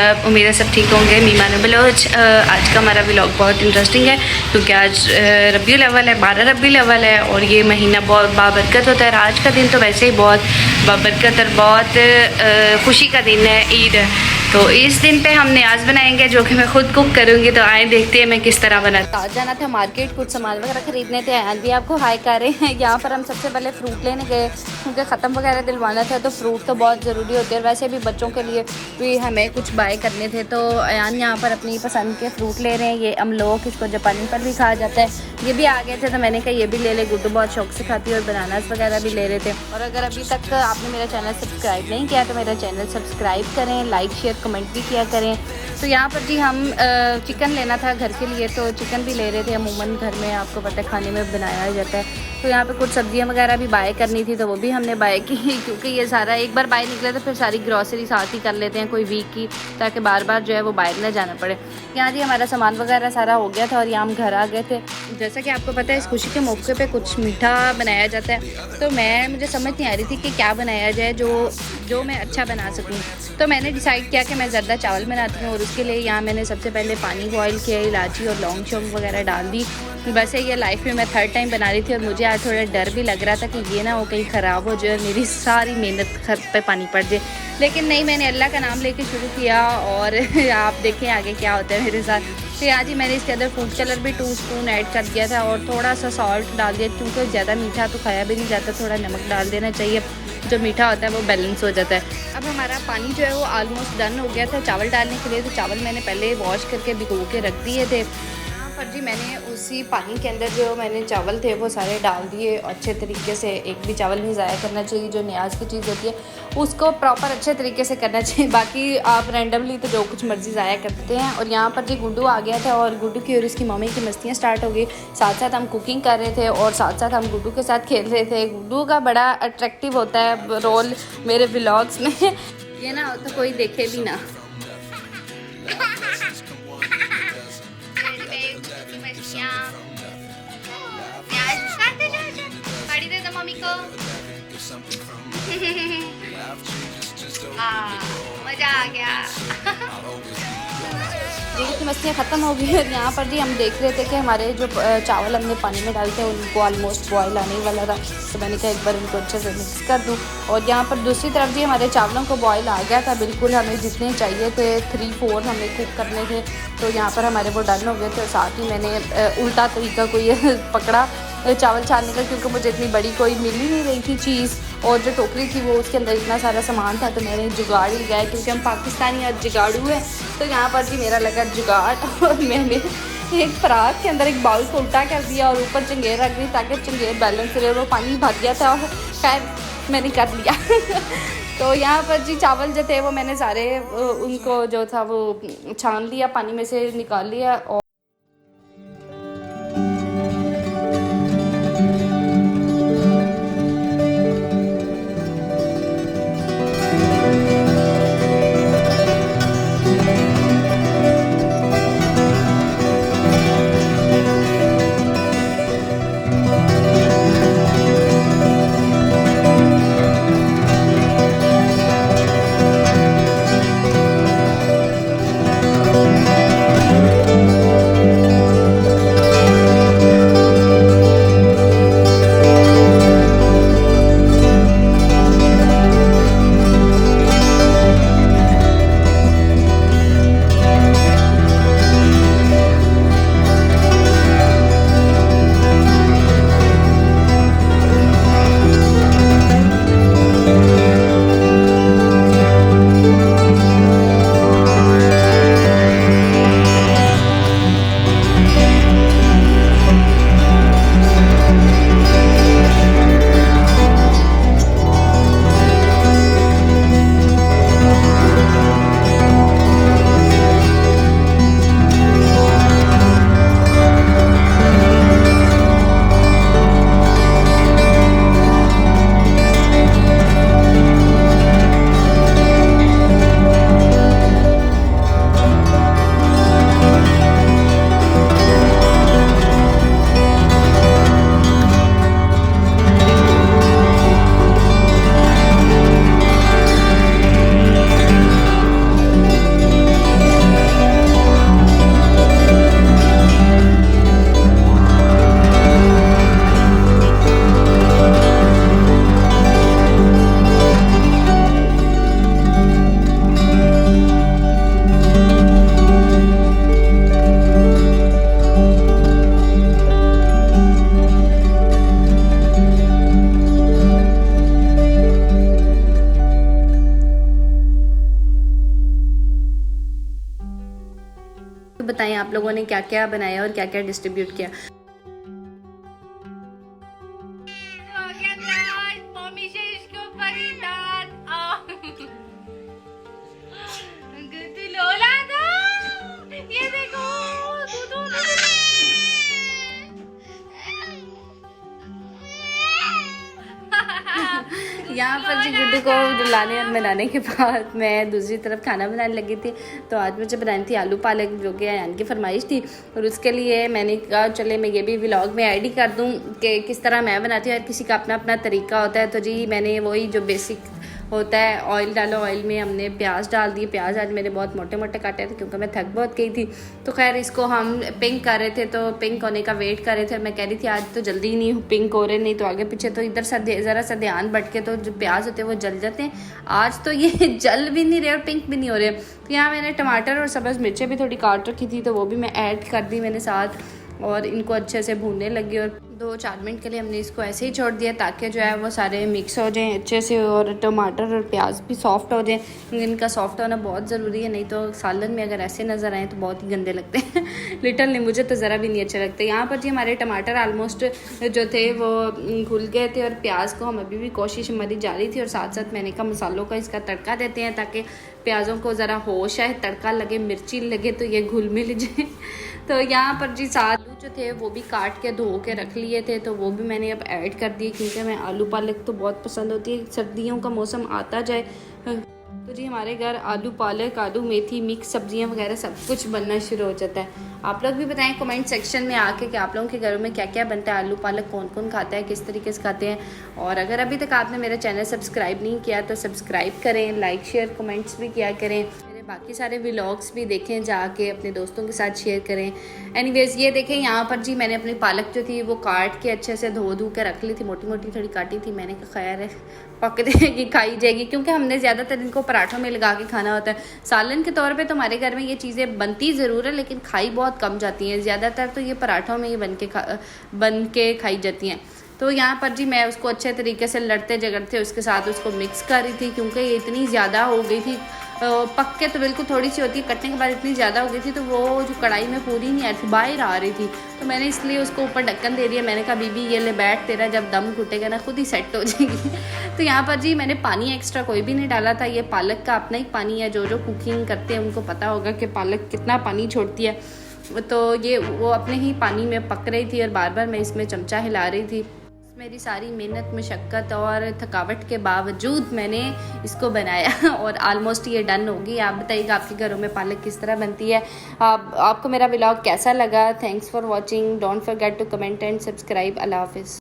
सब? उम्मीद है सब ठीक होंगे। मीमान बलोच। आज का हमारा व्लॉग बहुत इंटरेस्टिंग है क्योंकि आज रबीउल अव्वल है, 12 रबीउल अव्वल है और ये महीना बहुत बाबरकत होता है। आज का दिन तो वैसे ही बहुत बाबरकत और बहुत खुशी का दिन है, ईद है। तो इस दिन पे हम न्याज बनाएंगे जो कि मैं खुद कुक करूँगी। तो आए देखते हैं मैं किस तरह बनाती हूँ। आज जाना था मार्केट, कुछ सामान वगैरह खरीदने थे। आज भी आपको हाई कर रहे हैं। यहाँ पर हम सबसे पहले फ्रूट लेने गए क्योंकि ख़त्म वगैरह दिलवाना था, तो फ्रूट तो बहुत ज़रूरी होते हैं। वैसे भी बच्चों के लिए भी हमें कुछ बाय करने थे। तो अयान यहाँ पर अपनी पसंद के फ्रूट ले रहे हैं। ये अमलोक, इसको जापानी पर भी कहा जाता है, ये भी आ गए थे। तो मैंने कहा ये भी ले ले, गुड्डू बहुत शौक से खाती है। और बनानास वगैरह भी ले रहे थे। और अगर अभी तक आपने मेरा चैनल सब्सक्राइब नहीं किया तो मेरा चैनल सब्सक्राइब करें, लाइक शेयर कमेंट भी किया करें। तो यहाँ पर जी हम चिकन लेना था घर के लिए, तो चिकन भी ले रहे थे। अमूमन घर में आपको पता है खाने में बनाया जाता है। तो यहाँ पे कुछ सब्जियाँ वगैरह भी बाय करनी थी, तो वो भी हमने बाय की क्योंकि ये सारा एक बार बाय निकले तो फिर सारी ग्रॉसरी साथ ही कर लेते हैं कोई वीक की, ताकि बार बार जो है वो बाहर ना जाना पड़े। यहाँ जी हमारा सामान वगैरह सारा हो गया था और यहाँ हम घर आ गए थे। जैसा कि आपको पता है इस खुशी के मौके पे कुछ मीठा बनाया जाता है, तो मुझे समझ नहीं आ रही थी कि क्या बनाया जाए जो मैं अच्छा बना सकूँ। तो मैंने डिसाइड किया कि मैं ज़र्दा चावल बनाती हूँ और उसके लिए यहाँ मैंने सबसे पहले पानी बॉयल किया, इलायची और लौंग शौंग वगैरह डाल दी। वैसे ये लाइफ में मैं 3rd टाइम बना रही थी और मुझे आज थोड़ा डर भी लग रहा था कि ये ना हो कहीं ख़राब हो जाए, मेरी सारी मेहनत घर पे पानी पड़ जाए। लेकिन नहीं, मैंने अल्लाह का नाम लेके शुरू किया और आप देखें आगे क्या होता है मेरे साथ। तो आज ही मैंने इसके अंदर फूड कलर भी 2 स्पून ऐड कर दिया था और थोड़ा सा सॉल्ट डाल दिया क्योंकि ज़्यादा मीठा तो खाया भी नहीं जाता, थोड़ा नमक डाल देना चाहिए, जो मीठा होता है वो बैलेंस हो जाता है। अब हमारा पानी जो है वो ऑलमोस्ट डन हो गया था चावल डालने के लिए। तो चावल मैंने पहले वॉश करके भिगो के रख दिए थे। पर जी मैंने उसी पानी के अंदर जो मैंने चावल थे वो सारे डाल दिए अच्छे तरीके से। एक भी चावल नहीं ज़ाया करना चाहिए, जो न्याज की चीज़ होती है उसको प्रॉपर अच्छे तरीके से करना चाहिए। बाकी आप रैंडमली तो जो कुछ मर्ज़ी ज़ाया करते हैं। और यहाँ पर जी गुड्डू आ गया था और गुड्डू की और उसकी मम्मी की मस्तियाँ स्टार्ट हो गई। साथ साथ हम कुकिंग कर रहे थे और साथ साथ हम गुड्डू के साथ खेल रहे थे। गुड्डू का बड़ा अट्रैक्टिव होता है रोल मेरे व्लॉग्स में ये ना तो कोई देखे भी ना। गाड़ी दे दो मम्मी को। मजा आ गया। जी मछलियाँ ख़त्म हो गई और यहाँ पर जी हम देख रहे थे कि हमारे जो चावल हमने पानी में डाले थे उनको ऑलमोस्ट बॉयल आने वाला था। तो मैंने कहा एक बार इनको अच्छे से मिक्स कर दूँ। और यहाँ पर दूसरी तरफ जी हमारे चावलों को बॉयल आ गया था बिल्कुल, हमें जितने चाहिए थे 3-4 हमें कुक करने थे। तो यहाँ पर हमारे वो डन हो गए थे। साथ ही मैंने उल्टा तरीका कोई पकड़ा चावल छानने का क्योंकि मुझे इतनी बड़ी कोई मिल ही नहीं रही थी चीज़, और जो टोकरी थी वो उसके अंदर इतना सारा सामान था। तो मैंने जुगाड़ ही लगाया क्योंकि हम पाकिस्तानी आज जुगाड़ू है। तो यहाँ पर भी मेरा लगा जुगाड़ और मैंने एक परात के अंदर एक बाउल को उल्टा कर दिया और ऊपर चंगेर रख दी ताकि चंगेर बैलेंस रहे। वो पानी भर गया था और खैर मैंने कर लिया तो यहाँ पर जी चावल जो थे वो मैंने सारे उनको जो था वो छान लिया, पानी में से निकाल लिया। और बताएं आप लोगों ने क्या क्या बनाया और क्या क्या डिस्ट्रीब्यूट किया। यहाँ पर जी गुड्डू को रुलाने और मनाने के बाद मैं दूसरी तरफ खाना बनाने लगी थी। तो आज मुझे बनानी थी आलू पालक, जो कि अयान की फरमाइश थी, और उसके लिए मैंने कहा चले मैं ये भी व्लॉग में ऐड ही कर दूँ कि किस तरह मैं बनाती हूँ। हर किसी का अपना अपना तरीका होता है। तो जी मैंने वही जो बेसिक होता है, ऑयल डालो, ऑयल में हमने प्याज डाल दिए। प्याज आज मैंने बहुत मोटे मोटे काटे थे क्योंकि मैं थक बहुत गई थी। तो खैर इसको हम पिंक कर रहे थे, तो पिंक होने का वेट कर रहे थे। मैं कह रही थी आज तो जल्दी ही नहीं पिंक हो रहे, नहीं तो आगे पीछे तो इधर ज़रा सा ध्यान भटके तो जो प्याज होते हैं वो जल जाते हैं। आज तो ये जल भी नहीं रहे और पिंक भी नहीं हो रहे। तो यहाँ मैंने टमाटर और सब्ज़ मिर्चें भी थोड़ी काट रखी थी, तो वो भी मैं ऐड कर दी मैंने साथ, और इनको अच्छे से भूनने लगी। और 2-4 मिनट के लिए हमने इसको ऐसे ही छोड़ दिया ताकि जो है वो सारे मिक्स हो जाएं अच्छे से, और टमाटर और प्याज भी सॉफ्ट हो जाएं। इनका सॉफ्ट होना बहुत ज़रूरी है, नहीं तो सालन में अगर ऐसे नज़र आए तो बहुत ही गंदे लगते हैं। लिटरली मुझे तो ज़रा भी नहीं अच्छे लगते। यहाँ पर जी हमारे टमाटर आलमोस्ट जो थे वो घुल गए थे, और प्याज को हम अभी भी कोशिश हमारी जारी थी। और साथ साथ मैंने कहा मसालों का इसका तड़का देते हैं ताकि प्याज़ों को ज़रा होश आए, तड़का लगे, मिर्ची लगे तो ये घुल मिल जाए। तो यहाँ पर जी साथ जो थे वो भी काट के धो के रख लिए थे, तो वो भी मैंने अब ऐड कर दिए क्योंकि मैं आलू पालक तो बहुत पसंद होती है। सर्दियों का मौसम आता जाए तो जी हमारे घर आलू पालक, आलू मेथी, मिक्स सब्जियां वगैरह सब कुछ बनना शुरू हो जाता है। आप लोग भी बताएं कमेंट सेक्शन में आके कि आप लोगों के घरों में क्या क्या बनता है, आलू पालक कौन कौन खाता है, किस तरीके से खाते हैं। और अगर अभी तक आपने मेरा चैनल सब्सक्राइब नहीं किया तो सब्सक्राइब करें, लाइक शेयर कमेंट्स भी किया करें, बाकी सारे व्लॉग्स भी देखें, जाके अपने दोस्तों के साथ शेयर करें। एनीवेज ये देखें यहाँ पर जी मैंने अपनी पालक जो थी वो काट के अच्छे से धो के रख ली थी, मोटी मोटी थोड़ी काटी थी। मैंने कहा खैर है पक जाएगी, खाई जाएगी, क्योंकि हमने ज़्यादातर इनको पराठों में लगा के खाना होता है। सालन के तौर पे तो हमारे घर में ये चीज़ें बनती ज़रूर है, लेकिन खाई बहुत कम जाती हैं। ज़्यादातर तो ये पराठों में ही बन के खाई जाती हैं। तो यहाँ पर जी मैं उसको अच्छे तरीके से लड़ते झगड़ते उसके साथ उसको मिक्स कर रही थी, क्योंकि ये इतनी ज़्यादा हो गई थी। पक के तो बिल्कुल थोड़ी सी होती है, कटने के बाद इतनी ज़्यादा हो गई थी तो वो जो कढ़ाई में पूरी नहीं आ रही थी, बाहर आ रही थी। तो मैंने इसलिए उसको ऊपर ढक्कन दे दिया। मैंने कहा बीबी ये ले बैठ, तेरा जब दम घुटेगा ना खुद ही सेट हो जाएगी। तो यहाँ पर जी मैंने पानी एक्स्ट्रा कोई भी नहीं डाला था। ये पालक का अपना ही पानी है, जो कुकिंग करते हैं उनको पता होगा कि पालक कितना पानी छोड़ती है। तो ये वो अपने ही पानी में पक रही थी और बार बार मैं इसमें चमचा हिला रही थी। मेरी सारी मेहनत, मशक्क़त और थकावट के बावजूद मैंने इसको बनाया और ऑलमोस्ट ये डन होगी। आप बताइएगा आपके घरों में पालक किस तरह बनती है। आपको मेरा व्लॉग कैसा लगा? Thanks for watching. Don't forget to comment and subscribe. अल्लाह हाफिज़।